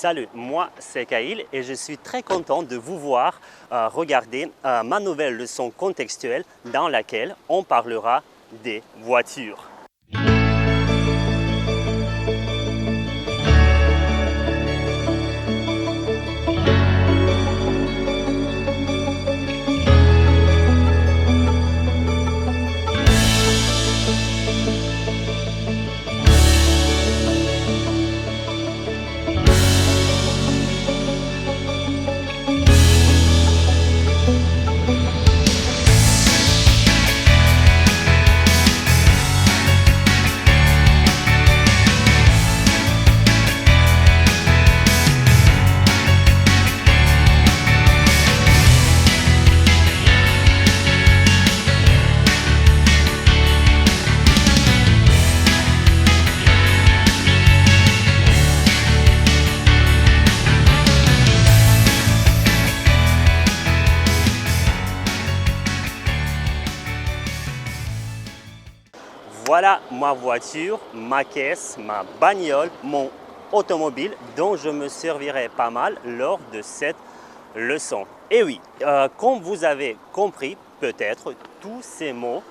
Salut, moi c'est Kyle et je suis très content de vous voir regarder ma nouvelle leçon contextuelle dans laquelle on parlera des voitures. Voilà ma voiture, ma caisse, ma bagnole, mon automobile dont je me servirai pas mal lors de cette leçon. Et oui, comme vous avez compris, peut-être tous ces mots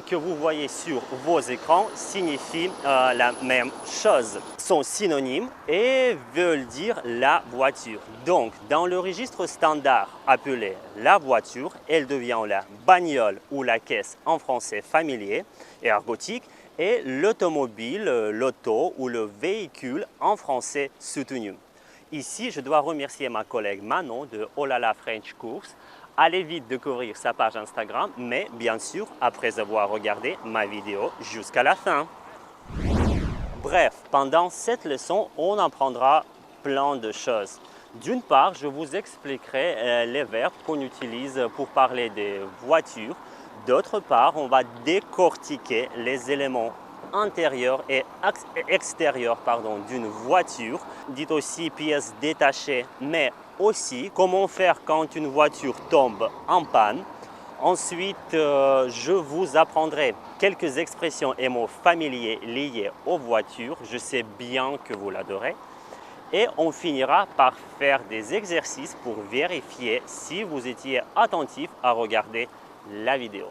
que vous voyez sur vos écrans signifient la même chose, sont synonymes et veulent dire la voiture. Donc, dans le registre standard appelé la voiture, elle devient la bagnole ou la caisse en français familier et argotique et l'automobile, l'auto ou le véhicule en français soutenu. Ici, je dois remercier ma collègue Manon de Oh là là French Course. Allez vite découvrir sa page Instagram, mais bien sûr, après avoir regardé ma vidéo jusqu'à la fin. Bref, pendant cette leçon, on apprendra plein de choses. D'une part, je vous expliquerai les verbes qu'on utilise pour parler des voitures. D'autre part, on va décortiquer les éléments intérieurs et extérieurs d'une voiture, dit aussi pièces détachées, mais aussi comment faire quand une voiture tombe en panne. Ensuite, je vous apprendrai quelques expressions et mots familiers liés aux voitures. Je sais bien que vous l'adorez. Et on finira par faire des exercices pour vérifier si vous étiez attentif à regarder la vidéo.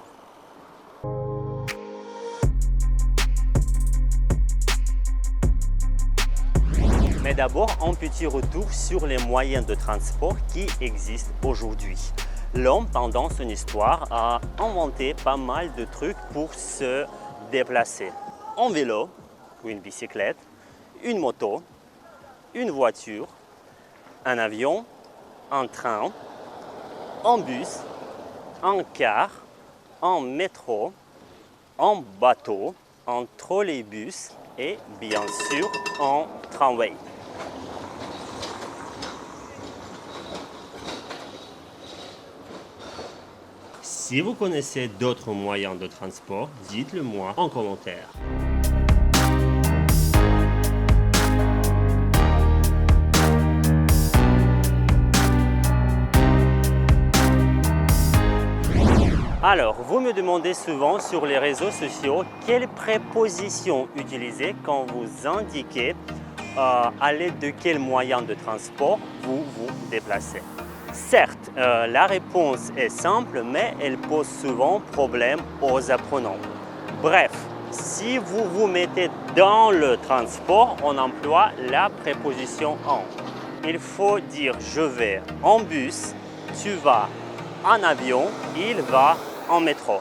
Mais d'abord, un petit retour sur les moyens de transport qui existent aujourd'hui. L'homme, pendant son histoire, a inventé pas mal de trucs pour se déplacer. Un vélo ou une bicyclette, une moto, une voiture, un avion, un train, un bus, un car, un métro, un bateau, un trolleybus et bien sûr un tramway. Si vous connaissez d'autres moyens de transport, dites-le moi en commentaire. Alors, vous me demandez souvent sur les réseaux sociaux quelle préposition utiliser quand vous indiquez à l'aide de quel moyen de transport vous vous déplacez. Certes, la réponse est simple, mais elle pose souvent problème aux apprenants. Bref, si vous vous mettez dans le transport, on emploie la préposition en. Il faut dire je vais en bus, tu vas en avion, il va en métro.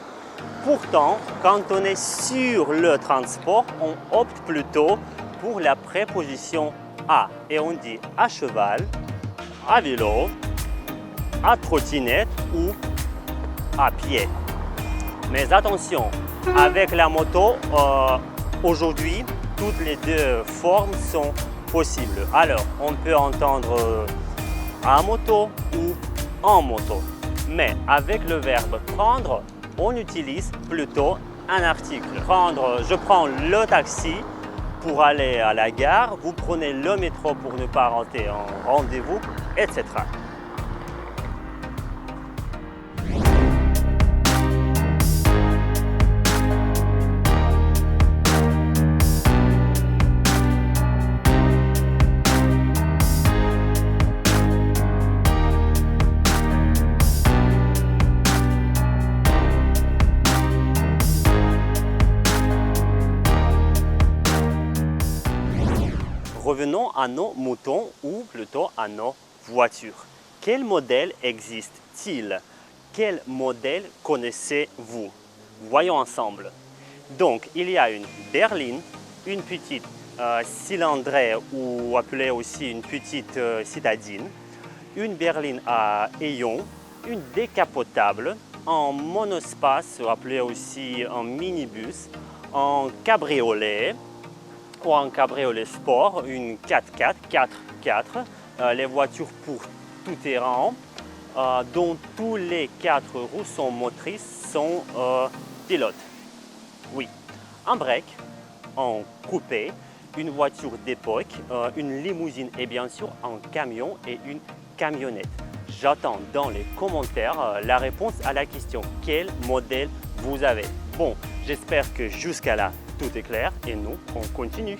Pourtant, quand on est sur le transport, on opte plutôt pour la préposition à et on dit à cheval, à vélo, à trottinette ou à pied. Mais attention, avec la moto, aujourd'hui, toutes les deux formes sont possibles. Alors, on peut entendre à moto ou en moto. Mais avec le verbe prendre, on utilise plutôt un article. Je prends le taxi pour aller à la gare, vous prenez le métro pour ne pas rater un rendez-vous, etc. à nos moutons ou plutôt à nos voitures. Quel modèle existe-t-il? Quel modèle connaissez-vous? Voyons ensemble. Donc, il y a une berline, une petite cylindrée ou appelée aussi une petite citadine, une berline à ayons, une décapotable, un monospace appelé aussi un minibus, un cabriolet ou un cabriolet sport, une 4x4, 4x4, les voitures pour tout terrain, dont tous les 4 roues sont motrices, sont pilotes. Oui, un break, un coupé, une voiture d'époque, une limousine et bien sûr un camion et une camionnette. J'attends dans les commentaires la réponse à la question quel modèle vous avez. Bon, j'espère que jusqu'à là tout est clair et nous on continue.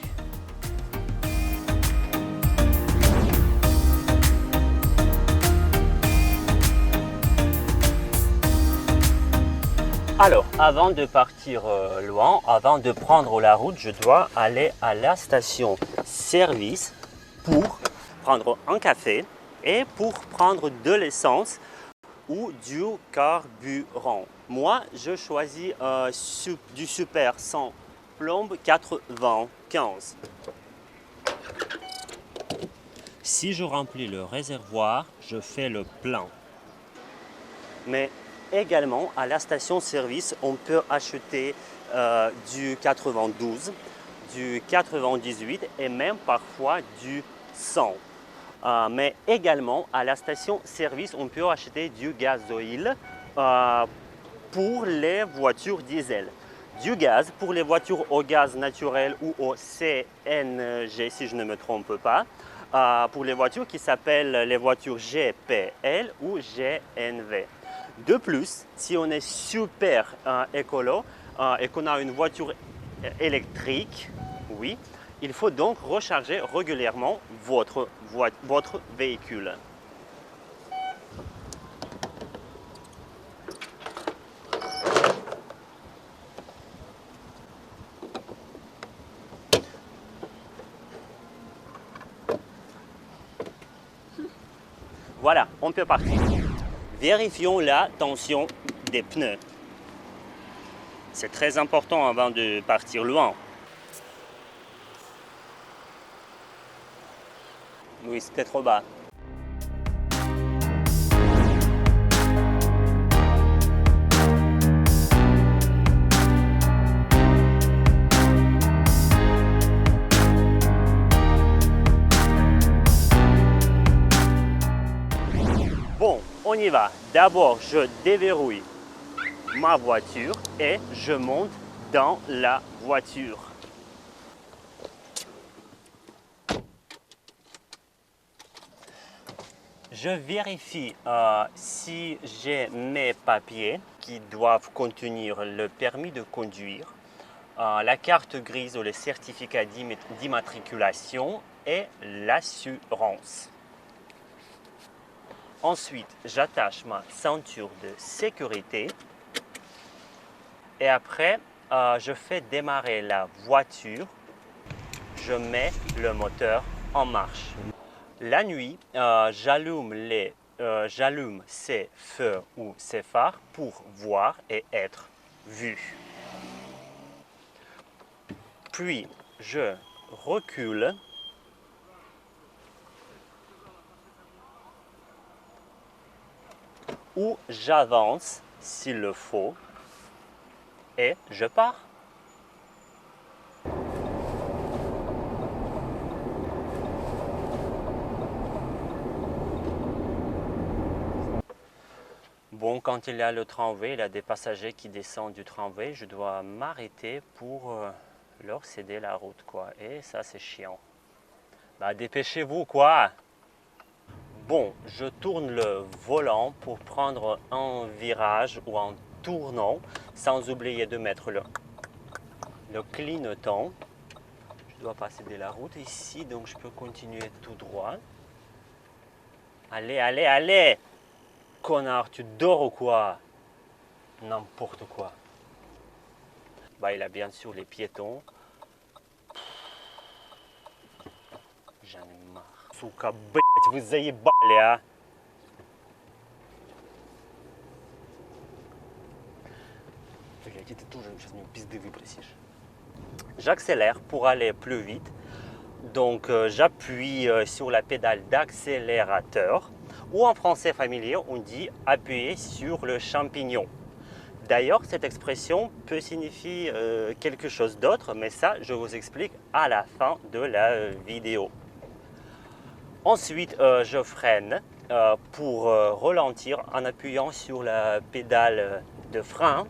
Alors, avant de partir loin, avant de prendre la route, je dois aller à la station-service pour prendre un café et pour prendre de l'essence ou du carburant. Moi, je choisis du super sans plombe 95. Si je remplis le réservoir, je fais le plein. Mais également, à la station-service, on peut acheter du 92, du 98 et même parfois du 100. Mais également, à la station-service, on peut acheter du gasoil pour les voitures diesel. Du gaz pour les voitures au gaz naturel ou au CNG, si je ne me trompe pas. Pour les voitures qui s'appellent les voitures GPL ou GNV. De plus, si on est super écolo et qu'on a une voiture électrique, oui, il faut donc recharger régulièrement votre véhicule. Voilà, on peut partir. Vérifions la tension des pneus. C'est très important avant de partir loin. Oui, c'était trop bas. Bon, on y va. D'abord, je déverrouille ma voiture et je monte dans la voiture. Je vérifie si j'ai mes papiers qui doivent contenir le permis de conduire, la carte grise ou le certificat d'immatriculation et l'assurance. Ensuite, j'attache ma ceinture de sécurité et après, je fais démarrer la voiture. Je mets le moteur en marche. La nuit, j'allume ces feux ou ces phares pour voir et être vu. Puis, je recule ou j'avance s'il le faut et je pars. Bon, quand il y a le tramway, il y a des passagers qui descendent du tramway, je dois m'arrêter pour leur céder la route, quoi. Et ça, c'est chiant. Bah, dépêchez-vous, quoi! Bon, je tourne le volant pour prendre un virage ou un tournant, sans oublier de mettre le clignotant. Je dois pas céder la route ici, donc je peux continuer tout droit. Allez, allez, allez! Connard, tu dors ou quoi? N'importe quoi. Bah, il a bien sûr les piétons. J'en ai Сука, блять, вы заебали, а! Блять, и ты тоже сейчас мне пизды выпросишь. J'accélère pour aller plus vite. Donc j'appuie sur la pédale d'accélérateur. Ou en français familier, on dit appuyer sur le champignon. D'ailleurs, cette expression peut signifier quelque chose d'autre, mais ça, je vous explique à la fin de la vidéo. Ensuite, je freine pour ralentir en appuyant sur la pédale de frein.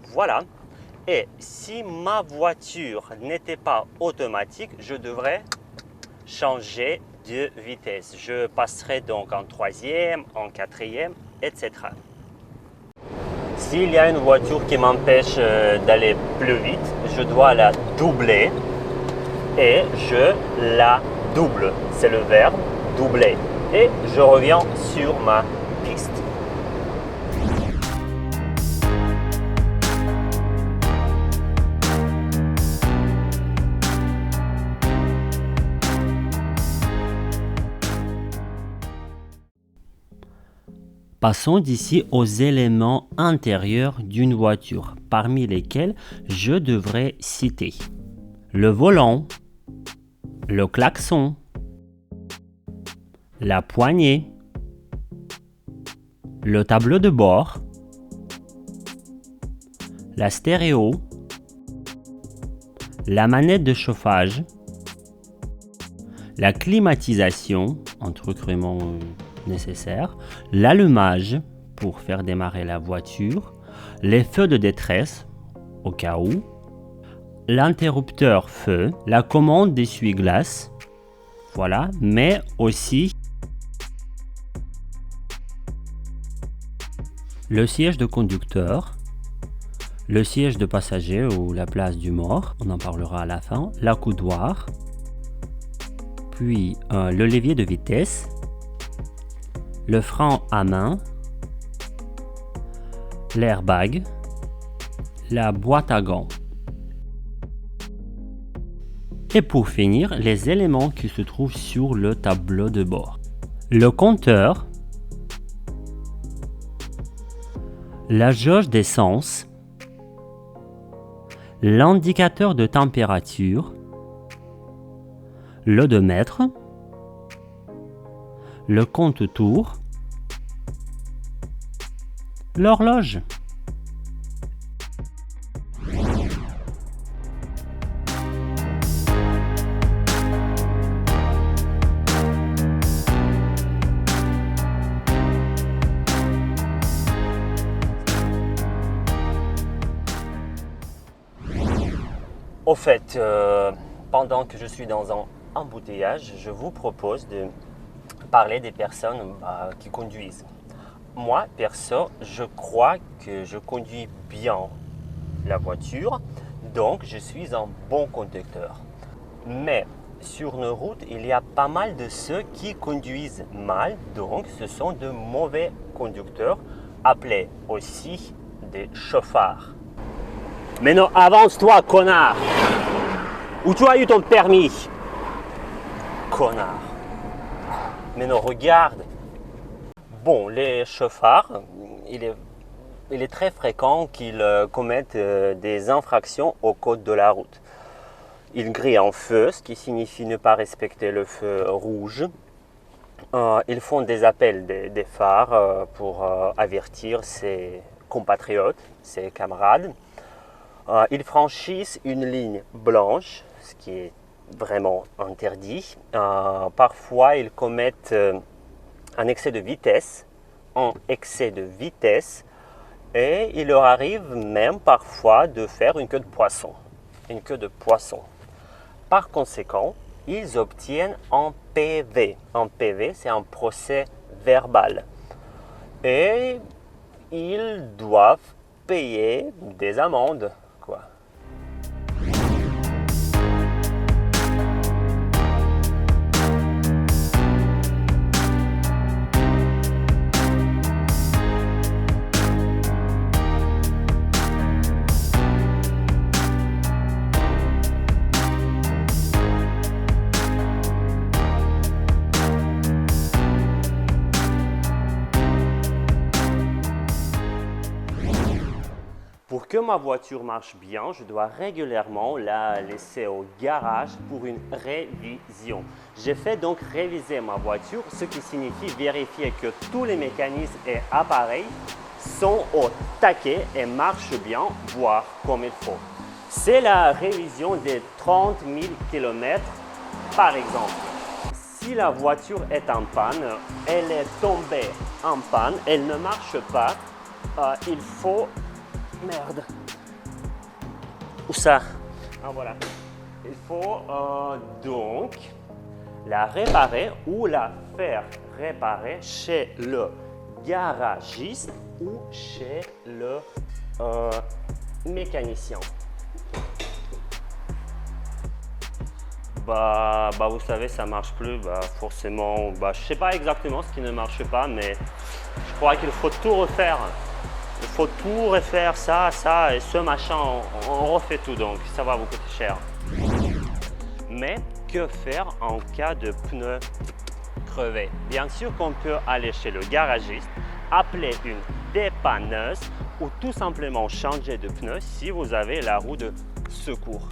Voilà. Et si ma voiture n'était pas automatique, je devrais changer de vitesse. Je passerai donc en troisième, en quatrième, etc. S'il y a une voiture qui m'empêche d'aller plus vite, je dois la doubler et je la double. C'est le verbe doubler. Et je reviens sur ma piste. Passons d'ici aux éléments intérieurs d'une voiture, parmi lesquels je devrais citer le volant, le klaxon, la poignée, le tableau de bord, la stéréo, la manette de chauffage, la climatisation, un truc vraiment nécessaire, l'allumage pour faire démarrer la voiture, les feux de détresse au cas où, l'interrupteur feu, la commande d'essuie-glace, voilà, mais aussi le siège de conducteur, le siège de passager ou la place du mort, on en parlera à la fin, l'accoudoir, puis le levier de vitesse, le frein à main, l'airbag, la boîte à gants. Et pour finir, les éléments qui se trouvent sur le tableau de bord. Le compteur, la jauge d'essence, l'indicateur de température, l'odomètre, le compte-tours, l'horloge. Au fait, pendant que je suis dans un embouteillage, je vous propose de parler des personnes qui conduisent. Moi, perso, je crois que je conduis bien la voiture, donc je suis un bon conducteur. Mais sur nos routes, il y a pas mal de ceux qui conduisent mal, donc ce sont de mauvais conducteurs, appelés aussi des chauffards. Mais non, avance-toi, connard! Où tu as eu ton permis? Connard! Mais non, regarde! Bon, les chauffards, il est très fréquent qu'ils commettent des infractions au code de la route. Ils grillent en feu, ce qui signifie ne pas respecter le feu rouge. Ils font des appels des phares pour avertir ses compatriotes, ses camarades. Ils franchissent une ligne blanche, ce qui est vraiment interdit. Parfois, ils commettent un excès de vitesse, et il leur arrive même parfois de faire une queue de poisson. Par conséquent, ils obtiennent un PV. Un PV, c'est un procès verbal. Et ils doivent payer des amendes, quoi. Pour que ma voiture marche bien, je dois régulièrement la laisser au garage pour une révision. J'ai fait donc réviser ma voiture, ce qui signifie vérifier que tous les mécanismes et appareils sont au taquet et marchent bien, voire comme il faut. C'est la révision des 30 000 km par exemple. Si la voiture est en panne, elle est tombée en panne, elle ne marche pas, il faut... Merde. Où ça? Ah voilà. Il faut donc la réparer ou la faire réparer chez le garagiste ou chez le mécanicien. Vous savez, ça marche plus. Forcément, je sais pas exactement ce qui ne marche pas, mais je crois qu'il faut tout refaire. Il faut tout refaire, ça et ce machin, on refait tout, donc ça va vous coûter cher. Mais que faire en cas de pneus crevés? Bien sûr qu'on peut aller chez le garagiste, appeler une dépanneuse ou tout simplement changer de pneu si vous avez la roue de secours.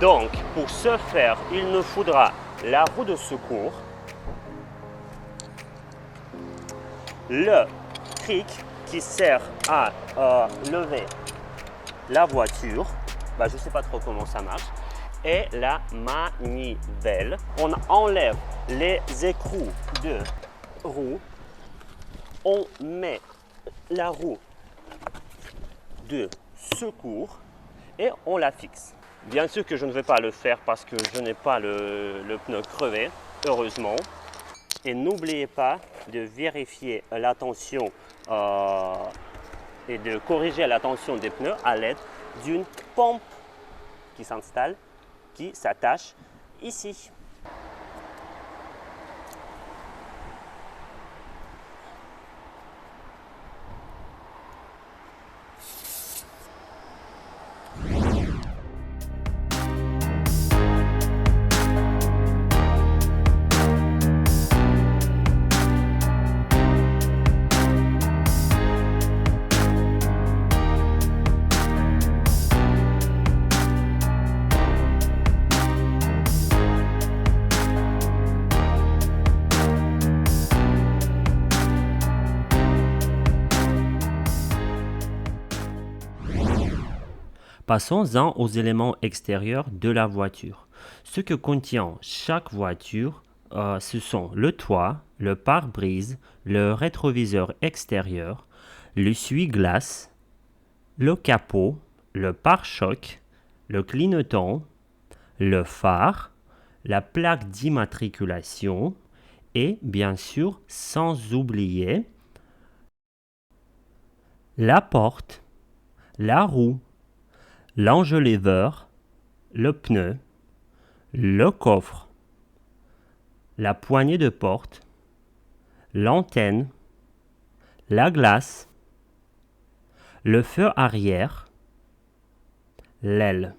Donc, pour ce faire, il nous faudra la roue de secours, le cric qui sert à lever la voiture, je ne sais pas trop comment ça marche, et la manivelle. On enlève les écrous de roue, on met la roue de secours et on la fixe. Bien sûr que je ne vais pas le faire parce que je n'ai pas le pneu crevé, heureusement. Et n'oubliez pas de vérifier la tension et de corriger la tension des pneus à l'aide d'une pompe qui s'installe, qui s'attache ici. Passons-en aux éléments extérieurs de la voiture. Ce que contient chaque voiture, ce sont le toit, le pare-brise, le rétroviseur extérieur, l'essuie-glace, le capot, le pare-choc, le clignotant, le phare, la plaque d'immatriculation et bien sûr, sans oublier, la porte, la roue, l'enjoliveur, le pneu, le coffre, la poignée de porte, l'antenne, la glace, le feu arrière, l'aile.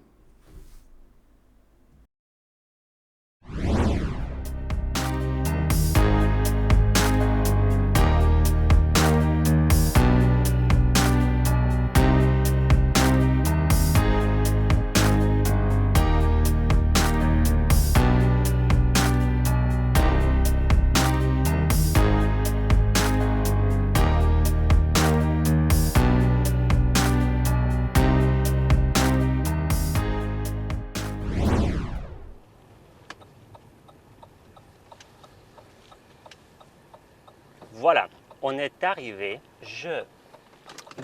Voilà, on est arrivé, je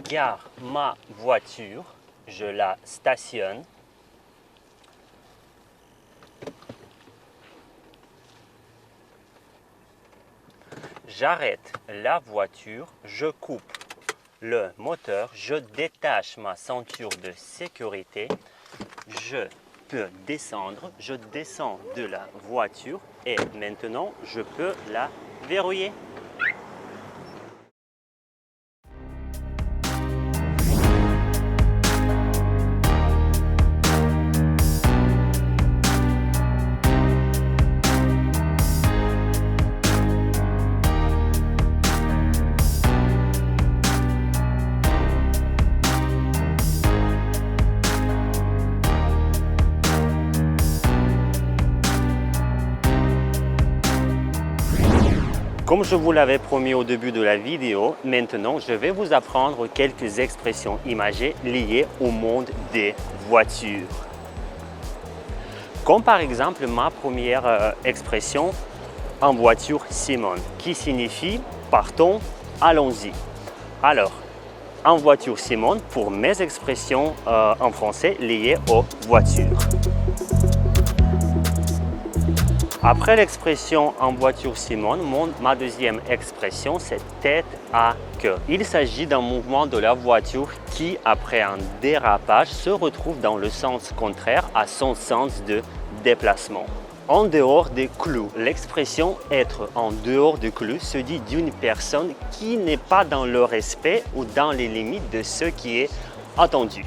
gare ma voiture, je la stationne. J'arrête la voiture, je coupe le moteur, je détache ma ceinture de sécurité, je peux descendre, je descends de la voiture et maintenant je peux la verrouiller. Comme je vous l'avais promis au début de la vidéo, maintenant je vais vous apprendre quelques expressions imagées liées au monde des voitures. Comme par exemple ma première expression en voiture Simone, qui signifie partons, allons-y. Alors, en voiture Simone pour mes expressions en français liées aux voitures. Après l'expression en voiture Simone, ma deuxième expression c'est tête à queue. Il s'agit d'un mouvement de la voiture qui, après un dérapage, se retrouve dans le sens contraire à son sens de déplacement. En dehors des clous, l'expression être en dehors des clous se dit d'une personne qui n'est pas dans le respect ou dans les limites de ce qui est attendu.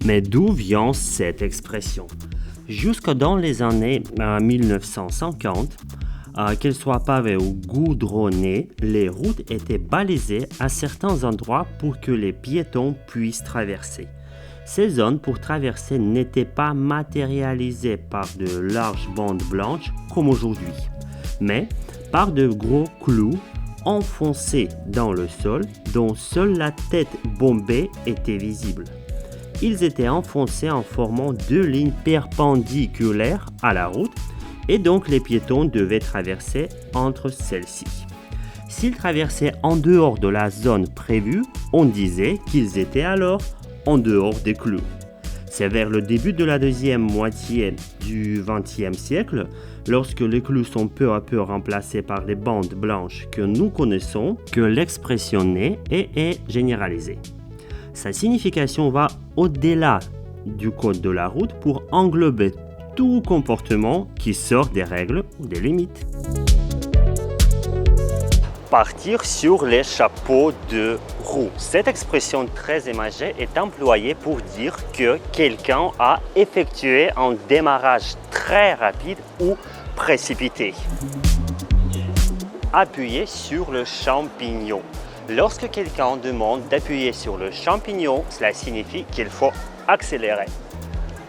Mais d'où vient cette expression? Jusque dans les années 1950, qu'elles soient pavées ou goudronnées, les routes étaient balisées à certains endroits pour que les piétons puissent traverser. Ces zones pour traverser n'étaient pas matérialisées par de larges bandes blanches comme aujourd'hui, mais par de gros clous enfoncés dans le sol dont seule la tête bombée était visible. Ils étaient enfoncés en formant deux lignes perpendiculaires à la route et donc les piétons devaient traverser entre celles-ci. S'ils traversaient en dehors de la zone prévue, on disait qu'ils étaient alors en dehors des clous. C'est vers le début de la deuxième moitié du XXe siècle, lorsque les clous sont peu à peu remplacés par les bandes blanches que nous connaissons, que l'expression naît et est généralisée. Sa signification va au-delà du code de la route pour englober tout comportement qui sort des règles ou des limites. Partir sur les chapeaux de roue. Cette expression très imagée est employée pour dire que quelqu'un a effectué un démarrage très rapide ou précipité. Appuyer sur le champignon. Lorsque quelqu'un demande d'appuyer sur le champignon, cela signifie qu'il faut accélérer.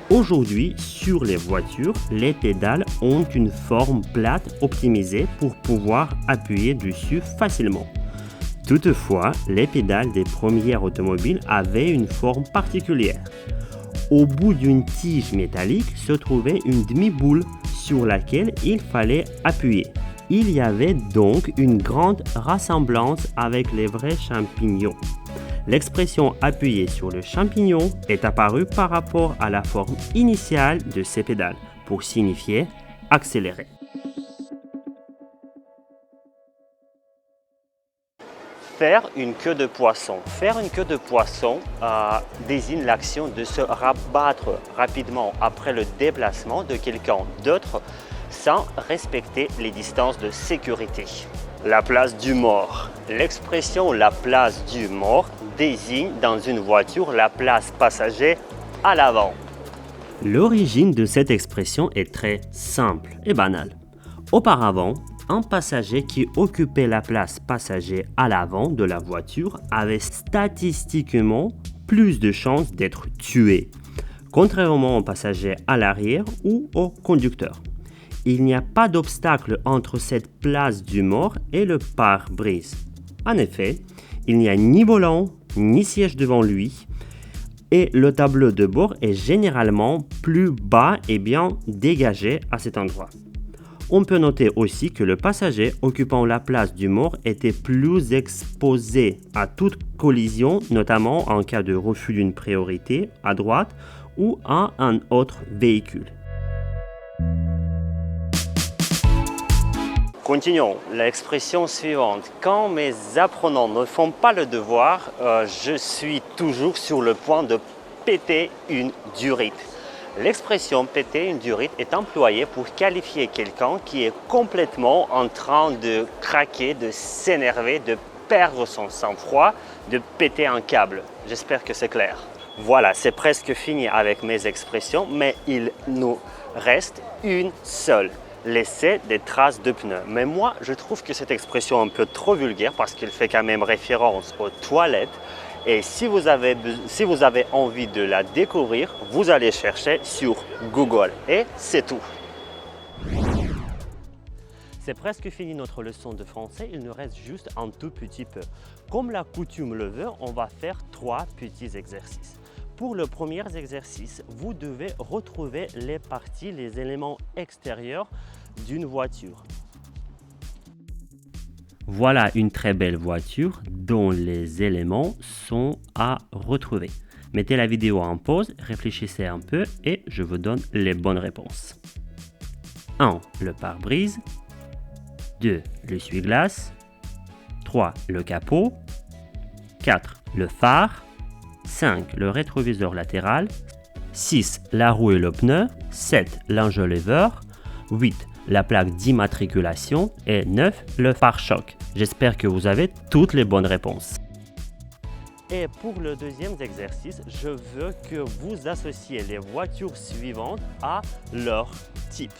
Aujourd'hui, sur les voitures, les pédales ont une forme plate optimisée pour pouvoir appuyer dessus facilement. Toutefois, les pédales des premières automobiles avaient une forme particulière. Au bout d'une tige métallique se trouvait une demi-boule sur laquelle il fallait appuyer. Il y avait donc une grande ressemblance avec les vrais champignons. L'expression « appuyer sur le champignon » est apparue par rapport à la forme initiale de ces pédales pour signifier « accélérer ». Faire une queue de poisson. Faire une queue de poisson désigne l'action de se rabattre rapidement après le déplacement de quelqu'un d'autre sans respecter les distances de sécurité. La place du mort. L'expression « la place du mort » désigne dans une voiture la place passager à l'avant. L'origine de cette expression est très simple et banale. Auparavant, un passager qui occupait la place passager à l'avant de la voiture avait statistiquement plus de chances d'être tué, contrairement au passager à l'arrière ou au conducteur. Il n'y a pas d'obstacle entre cette place du mort et le pare-brise. En effet, il n'y a ni volant ni siège devant lui et le tableau de bord est généralement plus bas et bien dégagé à cet endroit. On peut noter aussi que le passager occupant la place du mort était plus exposé à toute collision, notamment en cas de refus d'une priorité à droite ou à un autre véhicule. Continuons. L'expression suivante. Quand mes apprenants ne font pas le devoir, je suis toujours sur le point de péter une durite. L'expression péter une durite est employée pour qualifier quelqu'un qui est complètement en train de craquer, de s'énerver, de perdre son sang-froid, de péter un câble. J'espère que c'est clair. Voilà, c'est presque fini avec mes expressions, mais il nous reste une seule. Laisser des traces de pneus. Mais moi, je trouve que cette expression est un peu trop vulgaire parce qu'elle fait quand même référence aux toilettes. Et si vous avez envie de la découvrir, vous allez chercher sur Google. Et c'est tout. C'est presque fini notre leçon de français, il nous reste juste un tout petit peu. Comme la coutume le veut, on va faire 3 petits exercices. Pour le premier exercice, vous devez retrouver les parties, les éléments extérieurs d'une voiture. Voilà une très belle voiture dont les éléments sont à retrouver. Mettez la vidéo en pause, réfléchissez un peu et je vous donne les bonnes réponses. 1. Le pare-brise. 2. L'essuie-glace. 3. Le capot. 4. Le phare. 5. Le rétroviseur latéral. 6. La roue et le pneu. 7. L'enjoliveur. 8. La plaque d'immatriculation. Et 9. Le pare-choc. J'espère que vous avez toutes les bonnes réponses. Et pour le deuxième exercice, je veux que vous associez les voitures suivantes à leur type.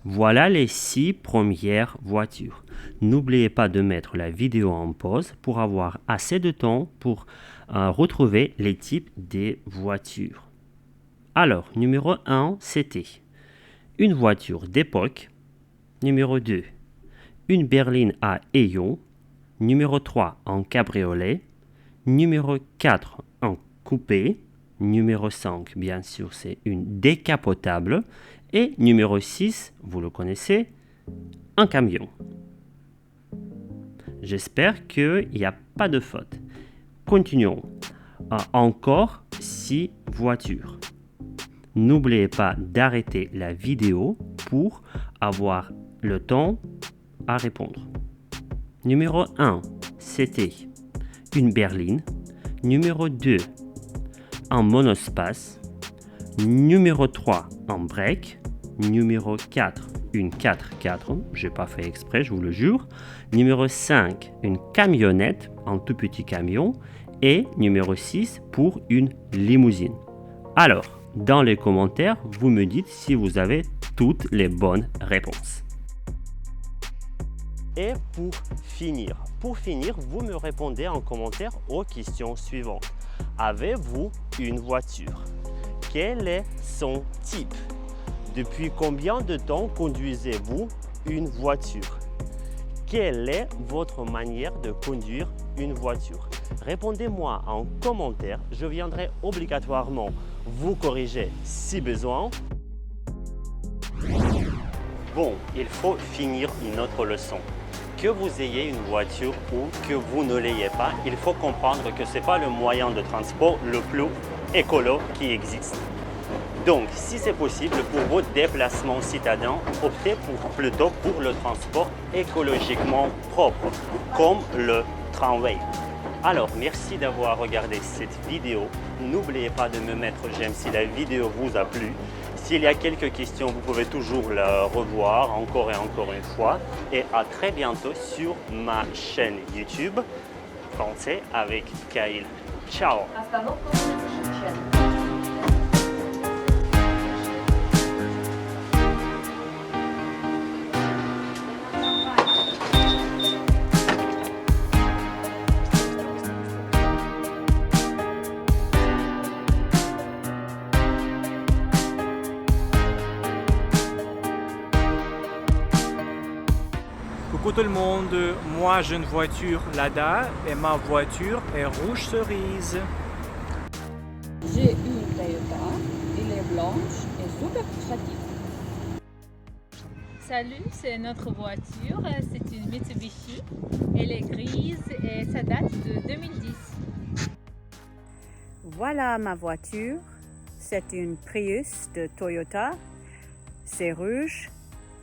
Voilà les 6 premières voitures. N'oubliez pas de mettre la vidéo en pause pour avoir assez de temps pour retrouver les types des voitures. Alors, numéro 1, c'était une voiture d'époque. Numéro 2, une berline à ayons. Numéro 3, en cabriolet. Numéro 4, en coupé. Numéro 5, bien sûr, c'est une décapotable. Et numéro 6, vous le connaissez, un camion. J'espère qu'il n'y a pas de faute. Continuons. Encore 6 voitures. N'oubliez pas d'arrêter la vidéo pour avoir le temps à répondre. Numéro 1, c'était une berline. Numéro 2, un monospace. Numéro 3, un break. Numéro 4, une 4x4. Je n'ai pas fait exprès, je vous le jure. Numéro 5, une camionnette, un tout petit camion. Et numéro 6, pour une limousine. Alors, dans les commentaires, vous me dites si vous avez toutes les bonnes réponses. Et pour finir, vous me répondez en commentaire aux questions suivantes. Avez-vous une voiture? Quel est son type? Depuis combien de temps conduisez-vous une voiture? Quelle est votre manière de conduire une voiture? Répondez-moi en commentaire, je viendrai obligatoirement vous corriger si besoin. Bon, il faut finir notre leçon. Que vous ayez une voiture ou que vous ne l'ayez pas, il faut comprendre que ce n'est pas le moyen de transport le plus écolo qui existe. Donc, si c'est possible, pour vos déplacements citadins, optez plutôt pour le transport écologiquement propre, comme le tramway. Alors, merci d'avoir regardé cette vidéo. N'oubliez pas de me mettre j'aime si la vidéo vous a plu. S'il y a quelques questions, vous pouvez toujours la revoir encore et encore une fois. Et à très bientôt sur ma chaîne YouTube, Français avec Kyle. Ciao! Hasta la prochaine. Coucou tout le monde, moi j'ai une voiture Lada et ma voiture est rouge cerise. J'ai une Toyota, elle est blanche et super pratique. Salut, c'est notre voiture, c'est une Mitsubishi. Elle est grise et ça date de 2010. Voilà ma voiture, c'est une Prius de Toyota, c'est rouge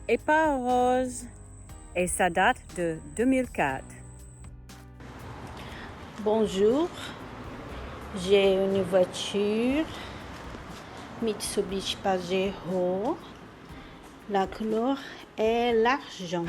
et pas rose et ça date de 2004. Bonjour, j'ai une voiture Mitsubishi Pajero. La couleur est l'argent.